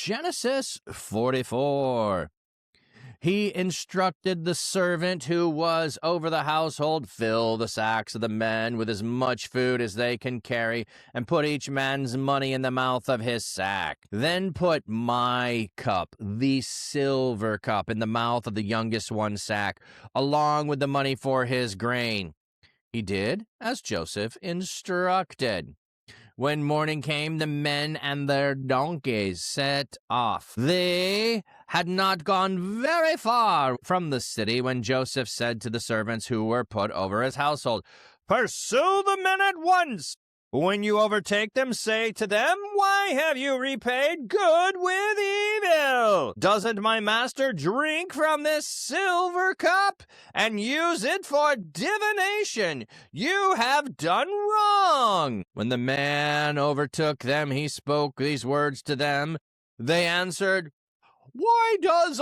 Genesis 44. He instructed the servant who was over the household, fill the sacks of the men with as much food as they can carry, and put each man's money in the mouth of his sack. Then put my cup, the silver cup, in the mouth of the youngest one's sack, along with the money for his grain. He did as Joseph instructed. When morning came, the men and their donkeys set off. They had not gone very far from the city when Joseph said to the servants who were put over his household, "Pursue the men at once. When you overtake them, say to them, 'Why have you repaid good with evil? Doesn't my master drink from this silver cup and use it for divination? You have done wrong.' When the man overtook them, he spoke these words to them. They answered, 'Why does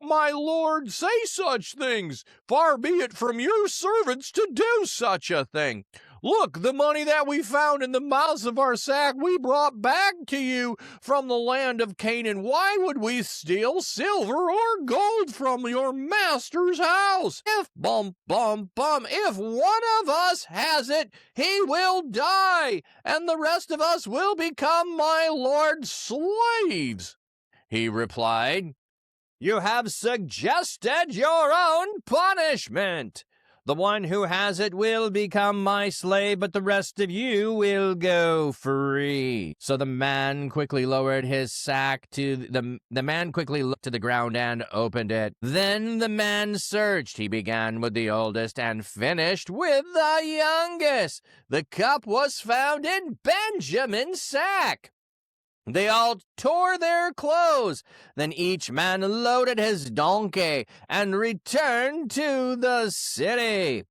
my lord say such things? Far be it from your servants to do such a thing. Look, the money that we found in the mouths of our sack we brought back to you from the land of Canaan. Why would we steal silver or gold from your master's house? If if one of us has it, he will die, and the rest of us will become my lord's slaves.' He replied, 'You have suggested your own punishment. The one who has it will become my slave, but the rest of you will go free.' So the man quickly lowered his sack to the man quickly looked to the ground and opened it. Then the man searched. He began with the oldest and finished with the youngest. The cup was found in Benjamin's sack. They all tore their clothes. Then each man loaded his donkey and returned to the city.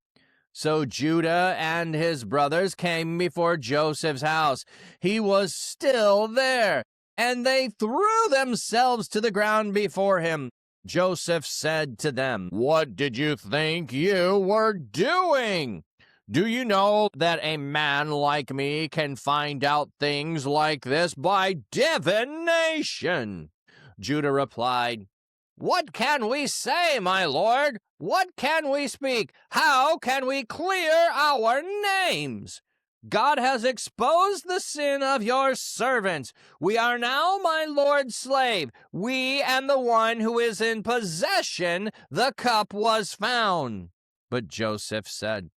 So Judah and his brothers came before Joseph's house. He was still there, and they threw themselves to the ground before him. Joseph said to them, 'What did you think you were doing? Do you know that a man like me can find out things like this by divination?' Judah replied, 'What can we say, my lord? What can we speak? How can we clear our names? God has exposed the sin of your servants. We are now my lord's slave. We and the one who is in possession the cup was found.' But Joseph said,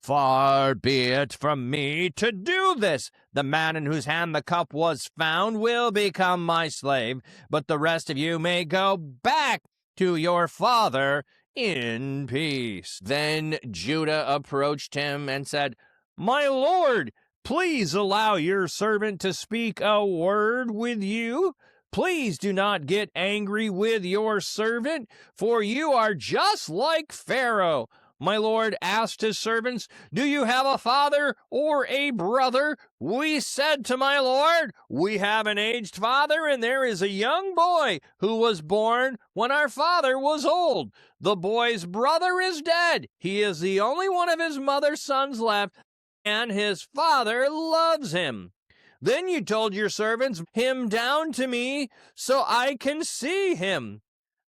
'Far be it from me to do this. The man in whose hand the cup was found will become my slave, but the rest of you may go back to your father in peace.' Then Judah approached him and said, 'My lord, please allow your servant to speak a word with you. Please do not get angry with your servant, for you are just like Pharaoh. My lord asked his servants, 'Do you have a father or a brother?' We said to my lord, 'We have an aged father, and there is a young boy who was born when our father was old. The boy's brother is dead. He is the only one of his mother's sons left, and his father loves him. Then you told your servants, him down to me so I can see him.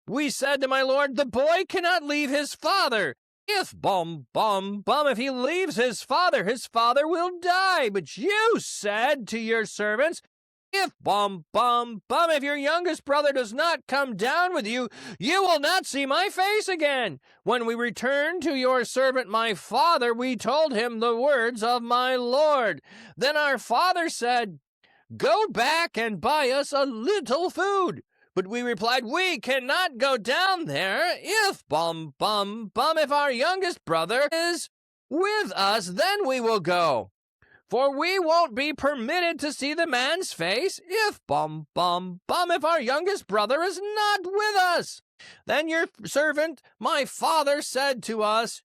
We said to my lord, the boy cannot leave his father. If if he leaves his father will die. But you said to your servants, if if your youngest brother does not come down with you, you will not see my face again. When we returned to your servant my father, we told him the words of my lord. Then our father said, go back and buy us a little food. But we replied, we cannot go down there. If if our youngest brother is with us, then we will go. For we won't be permitted to see the man's face if if our youngest brother is not with us. Then your servant, my father, said to us,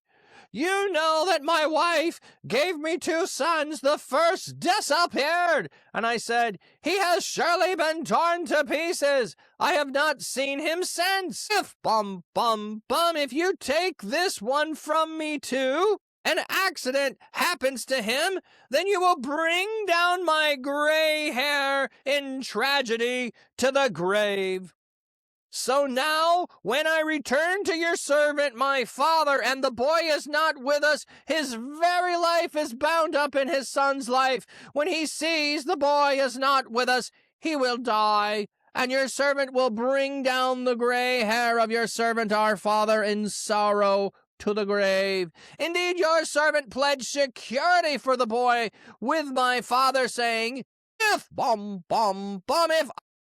you know that my wife gave me 2 sons. The first disappeared. And I said, he has surely been torn to pieces. I have not seen him since. If if you take this one from me too, an accident happens to him, then you will bring down my gray hair in tragedy to the grave. So now, when I return to your servant, my father, and the boy is not with us, his very life is bound up in his son's life. When he sees the boy is not with us, he will die, and your servant will bring down the gray hair of your servant, our father, in sorrow to the grave. Indeed, your servant pledged security for the boy with my father, saying, if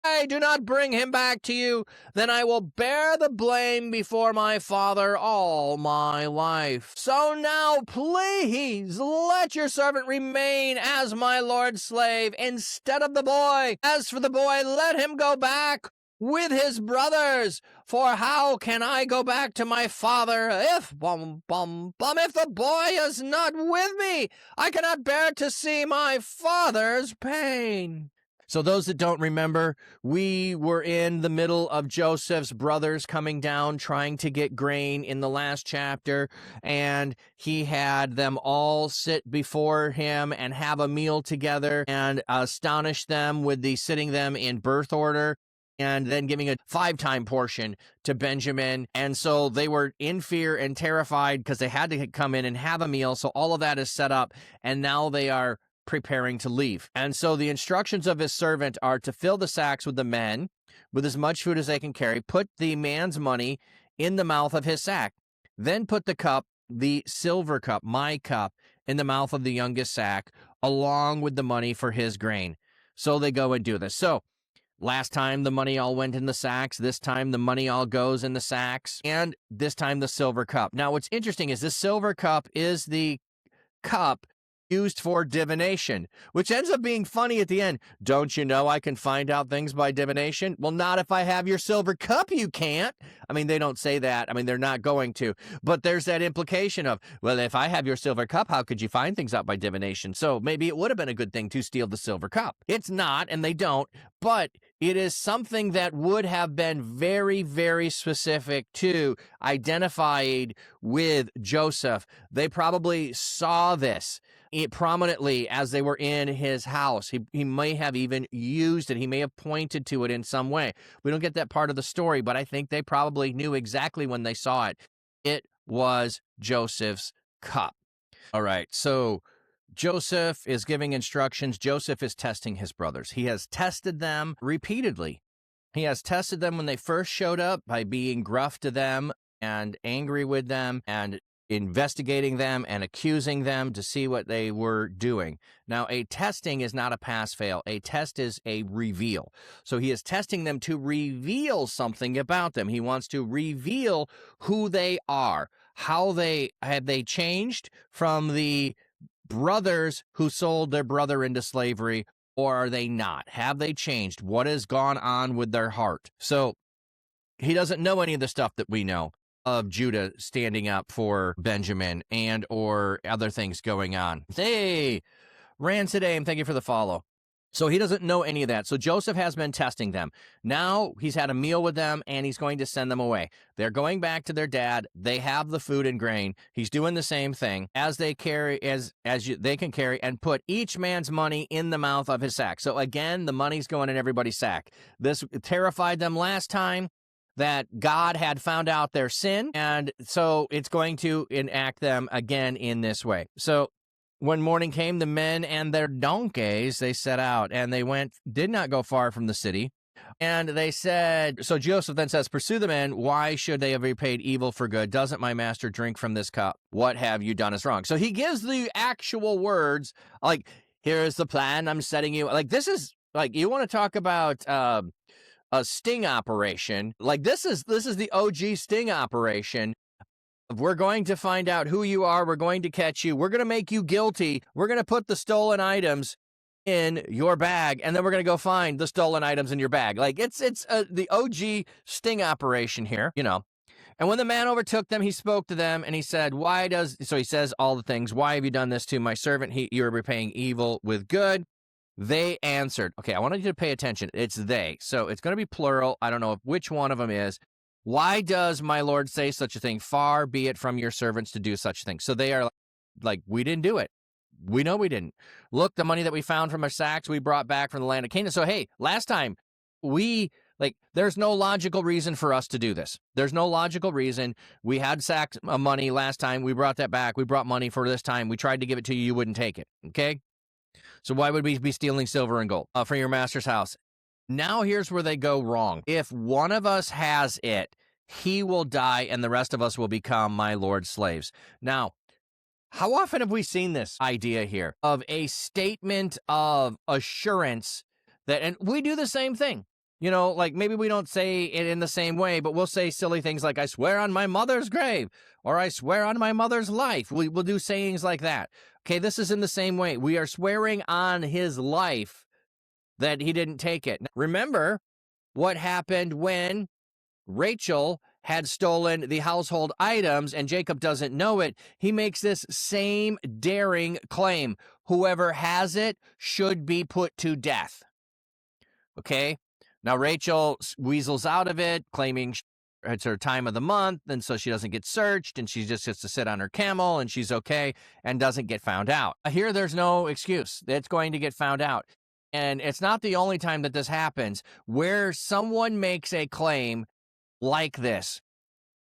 I do not bring him back to you, then I will bear the blame before my father all my life. So now, please, let your servant remain as my lord's slave instead of the boy. As for the boy, let him go back with his brothers. For how can I go back to my father if the boy is not with me? I cannot bear to see my father's pain. So those that don't remember, we were in the middle of Joseph's brothers coming down, trying to get grain in the last chapter, and he had them all sit before him and have a meal together and astonish them with sitting them in birth order, and then giving a 5-time portion to Benjamin. And so they were in fear and terrified because they had to come in and have a meal. So all of that is set up, and now they are preparing to leave. And so the instructions of his servant are to fill the sacks with the men with as much food as they can carry, put the man's money in the mouth of his sack, then put the cup, the silver cup, my cup, in the mouth of the youngest sack, along with the money for his grain. So they go and do this. So last time the money all went in the sacks. This time the money all goes in the sacks. And this time the silver cup. Now what's interesting is this silver cup is the cup used for divination, which ends up being funny at the end. Don't you know I can find out things by divination? Well, not if I have your silver cup, you can't. I mean, they don't say that. I mean, they're not going to. But there's that implication of, well, if I have your silver cup, how could you find things out by divination? So maybe it would have been a good thing to steal the silver cup. It's not, and they don't, but it is something that would have been very, very specific to identified with Joseph. They probably saw this prominently as they were in his house. He may have even used it. He may have pointed to it in some way. We don't get that part of the story, but I think they probably knew exactly when they saw it. It was Joseph's cup. All right, so Joseph is giving instructions. Joseph is testing his brothers. He has tested them repeatedly. He has tested them when they first showed up by being gruff to them and angry with them and investigating them and accusing them to see what they were doing. Now, a testing is not a pass-fail. A test is a reveal. So he is testing them to reveal something about them. He wants to reveal who they are, how have they changed from the brothers who sold their brother into slavery, or are they not? Have they changed? What has gone on with their heart? So he doesn't know any of the stuff that we know of Judah standing up for Benjamin and or other things going on. Hey, Rancid Aim, thank you for the follow. So he doesn't know any of that. So Joseph has been testing them. Now he's had a meal with them, and he's going to send them away. They're going back to their dad. They have the food and grain. He's doing the same thing as they carry, they can carry, and put each man's money in the mouth of his sack. So again, the money's going in everybody's sack. This terrified them last time, that God had found out their sin, and so it's going to enact them again in this way. So when morning came, the men and their donkeys, they set out, and they did not go far from the city. And they said, so Joseph then says, pursue the men. Why should they have repaid evil for good? Doesn't my master drink from this cup? What have you done is wrong? So he gives the actual words, like, here's the plan I'm setting you. Like, this is, like, you want to talk about a sting operation. Like, this is the OG sting operation. We're going to find out who you are. We're going to catch you. We're going to make you guilty. We're going to put the stolen items in your bag, and then we're going to go find the stolen items in your bag. Like, it's the OG sting operation here, you know. And when the man overtook them, he spoke to them, and he said, so he says all the things. Why have you done this to my servant? You are repaying evil with good. They answered. Okay, I want you to pay attention. It's they. So it's going to be plural. I don't know which one of them is. Why does my Lord say such a thing? Far be it from your servants to do such a thing. So they are Like, we didn't do it. We know we didn't. Look, the money that we found from our sacks, we brought back from the land of Canaan. So, hey, last time there's no logical reason for us to do this. There's no logical reason. We had sacks of money last time. We brought that back. We brought money for this time. We tried to give it to you. You wouldn't take it. Okay? So why would we be stealing silver and gold from your master's house? Now here's where they go wrong. If one of us has it, he will die and the rest of us will become my Lord's slaves. Now, how often have we seen this idea here of a statement of assurance that, and we do the same thing, like maybe we don't say it in the same way, but we'll say silly things like, I swear on my mother's grave, or I swear on my mother's life. We'll do sayings like that. Okay, this is in the same way. We are swearing on his life that he didn't take it. Remember what happened when Rachel had stolen the household items and Jacob doesn't know it. He makes this same daring claim. Whoever has it should be put to death. Okay? Now Rachel weasels out of it, claiming it's her time of the month, and so she doesn't get searched, and she just gets to sit on her camel, and she's okay, and doesn't get found out. Here, there's no excuse. It's going to get found out. And it's not the only time that this happens, where someone makes a claim like this.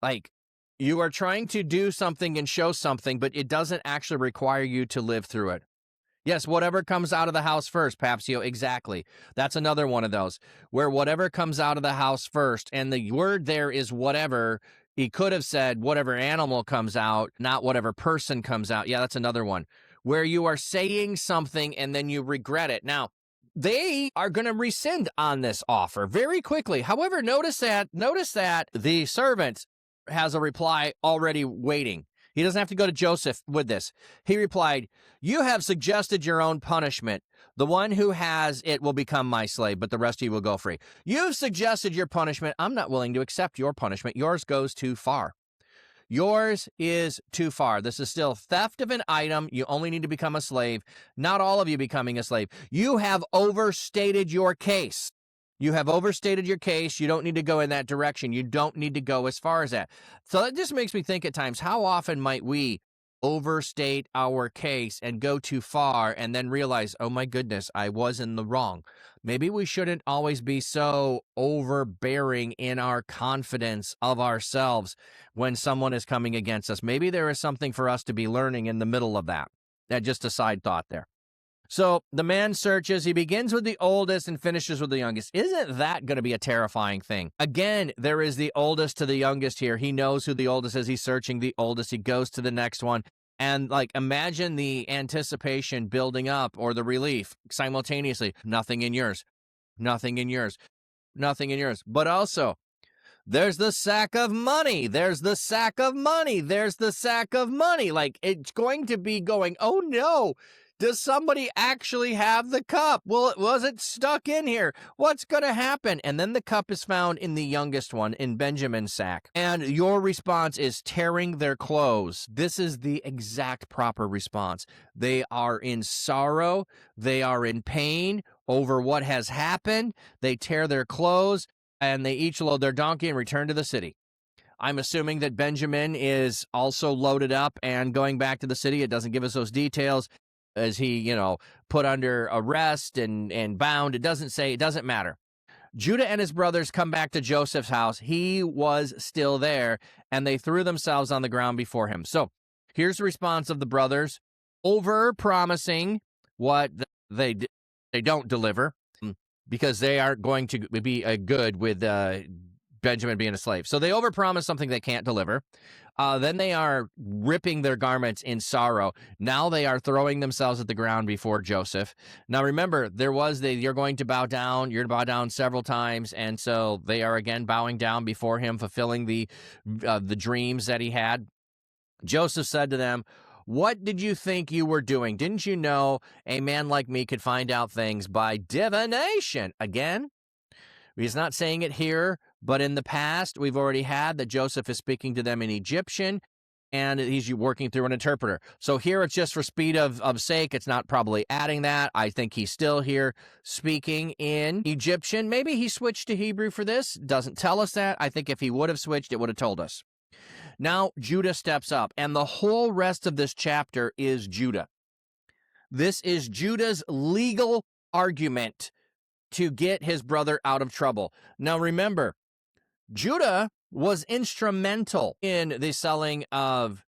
Like, you are trying to do something and show something, but it doesn't actually require you to live through it. Yes, whatever comes out of the house first, Papsio, exactly. That's another one of those, where whatever comes out of the house first, and the word there is whatever. He could have said whatever animal comes out, not whatever person comes out. Yeah, that's another one, where you are saying something and then you regret it. Now, they are going to rescind on this offer very quickly. However, notice that the servant has a reply already waiting. He doesn't have to go to Joseph with this. He replied, you have suggested your own punishment. The one who has it will become my slave, but the rest of you will go free. You've suggested your punishment. I'm not willing to accept your punishment. Yours goes too far. Yours is too far. This is still theft of an item. You only need to become a slave. Not all of you becoming a slave. You have overstated your case. You have overstated your case. You don't need to go in that direction. You don't need to go as far as that. So that just makes me think at times, how often might we overstate our case and go too far and then realize, oh my goodness, I was in the wrong. Maybe we shouldn't always be so overbearing in our confidence of ourselves when someone is coming against us. Maybe there is something for us to be learning in the middle of that. That's just a side thought there. So the man searches. He begins with the oldest and finishes with the youngest. Isn't that going to be a terrifying thing? Again, there is the oldest to the youngest here. He knows who the oldest is. He's searching the oldest. He goes to the next one. And imagine the anticipation building up or the relief simultaneously. Nothing in yours. Nothing in yours. Nothing in yours. But also, there's the sack of money. There's the sack of money. There's the sack of money. It's going to be going, oh no. Does somebody actually have the cup? Was it stuck in here? What's going to happen? And then the cup is found in the youngest one, in Benjamin's sack. And your response is tearing their clothes. This is the exact proper response. They are in sorrow. They are in pain over what has happened. They tear their clothes, and they each load their donkey and return to the city. I'm assuming that Benjamin is also loaded up and going back to the city. It doesn't give us those details. Is he, put under arrest and bound? It doesn't say. It doesn't matter. Judah and his brothers come back to Joseph's house. He was still there, and they threw themselves on the ground before him. So here's the response of the brothers, over-promising what they don't deliver because they aren't going to be good with Benjamin being a slave. So they overpromise something they can't deliver. Then they are ripping their garments in sorrow. Now they are throwing themselves at the ground before Joseph. Now remember, you're going to bow down. You're to bow down several times, and so they are again bowing down before him, fulfilling the dreams that he had. Joseph said to them, what did you think you were doing? Didn't you know a man like me could find out things by divination? Again, he's not saying it here, but in the past, we've already had that Joseph is speaking to them in Egyptian, and he's working through an interpreter. So here it's just for speed of sake. It's not probably adding that. I think he's still here speaking in Egyptian. Maybe he switched to Hebrew for this. Doesn't tell us that. I think if he would have switched, it would have told us. Now Judah steps up, and the whole rest of this chapter is Judah. This is Judah's legal argument to get his brother out of trouble. Now remember, Judah was instrumental in the selling of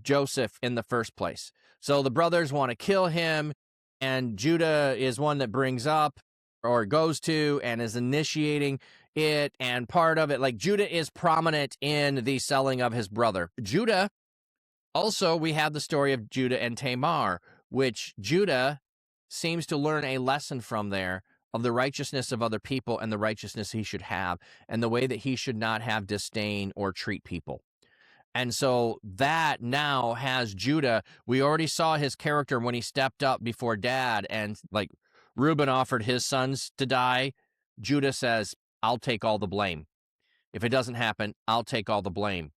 Joseph in the first place. So the brothers want to kill him, and Judah is one that brings up or goes to and is initiating it, and part of it, like Judah is prominent in the selling of his brother. Judah, also, we have the story of Judah and Tamar, which Judah seems to learn a lesson from there of the righteousness of other people and the righteousness he should have, and the way that he should not have disdain or treat people. And so that now has Judah. We already saw his character when he stepped up before dad, and like Reuben offered his sons to die. Judah says, I'll take all the blame. If it doesn't happen, I'll take all the blame.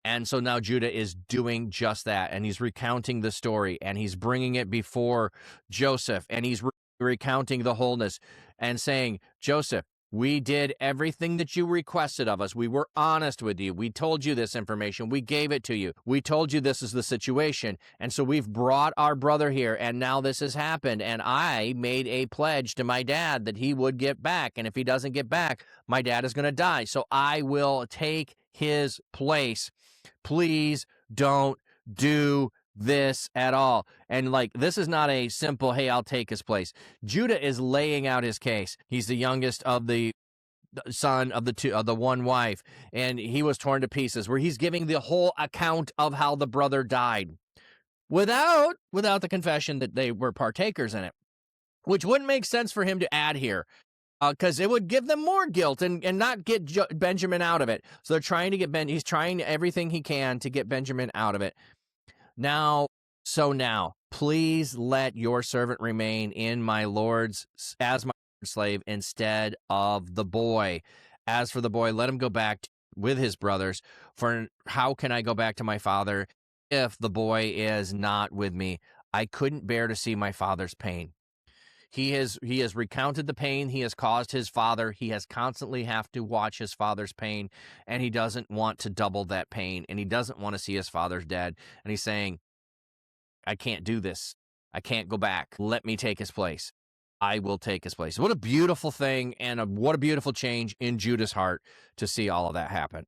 And so now Judah is doing just that, and he's recounting the story, and he's bringing it before Joseph, and he's recounting the wholeness and saying, Joseph, we did everything that you requested of us. We were honest with you. We told you this information. We gave it to you. We told you this is the situation. And so we've brought our brother here, and now this has happened. And I made a pledge to my dad that he would get back. And if he doesn't get back, my dad is going to die. So I will take his place. Please don't do this at all. And like, this is not a simple, hey, I'll take his place. Judah is laying out his case. He's the youngest of the son of the one wife, and he was torn to pieces, where he's giving the whole account of how the brother died without the confession that they were partakers in it, which wouldn't make sense for him to add here. Because it would give them more guilt and not get Benjamin out of it. So they're trying to get he's trying everything he can to get Benjamin out of it. Now, please let your servant remain in my Lord's as my slave instead of the boy. As for the boy, let him go back with his brothers. For how can I go back to my father if the boy is not with me? I couldn't bear to see my father's pain. He has recounted the pain he has caused his father. He has constantly have to watch his father's pain, and he doesn't want to double that pain, and he doesn't want to see his father's dead. And he's saying, I can't do this. I can't go back. Let me take his place. I will take his place. What a beautiful thing, and what a beautiful change in Judah's heart to see all of that happen.